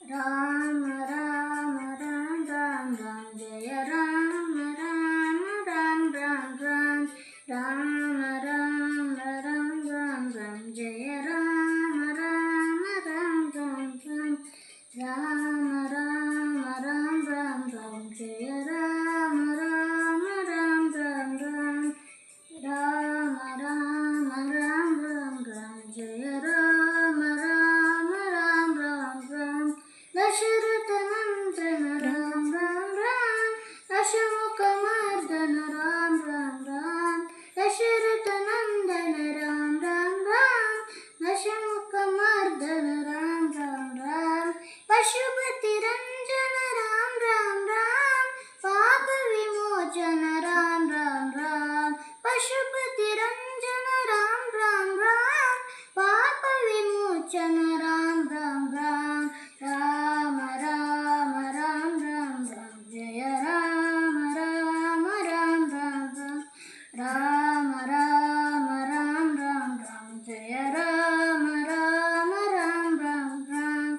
ರಾಮ ರಾಮ ರಾಮ ರಾಮ ರಾಮ ಜಯ ರಾಮ ರಾಮ ರಾಮ ರಾಮ ರಾಮ ರಾಮ ರಾಮ ರಾಮ ರಾಮ ಜಯ ರಾಮ ರಾಮ ರಾಮ ರಾಮ ರಾಮ ರಾಮ ರಾಮ ರಾಮ ರಾಮ ಜಯ ರಾಮ ರಾಮ ರಾಮ ರಾಮ ರಾಮ ರಾಮ ರಾಮ ರಾಮ ರಾಮ ಜಯ ರಾಮ ರಾಮ ರಾಮ ರಾಮ ರಾಮ ದಶರಥ ನಂದನ ರಾಮ ರಾಮ ರಾಮ ದಶಮುಖ ಮರ್ದನ ರಾಮ ರಾಮ ರಾಮ ದಶರಥ ನಂದನ ರಾಮ ರಾಮ ರಾಮ ದಶಮುಖ ಮರ್ದನ ರಾಮ ರಾಮ ರಾಮ ಪಶುಪತಿ ರಂಜನ ರಾಮ ರಾಮ ರಾಮ ಪಾಪ ವಿಮೋಚನ ರಾಮ ರಾಮ ರಾಮ ಪಶುಪತಿ ರಂಜನ ರಾಮ ರಾಮ ರಾಮ ಪಾಪ ವಿಮೋಚನ ರಾಮ ರಾಮ ರಾಮ ರಾಮ ರಾಮ ರಾಮ ರಾಮ ರಾಮ ಜಯ ರಾಮ ರಾಮ ರಾಮ ರಾಮ ರಾಮ ರಾಮ ರಾಮ ರಾಮ ರಾಮ ಜಯ ರಾಮ ರಾಮ ರಾಮ ರಾಮ ರಾಮ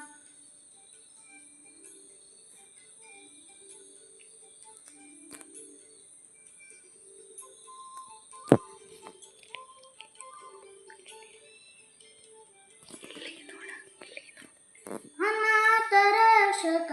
ಅನಾಥ ರಕ್ಷಕ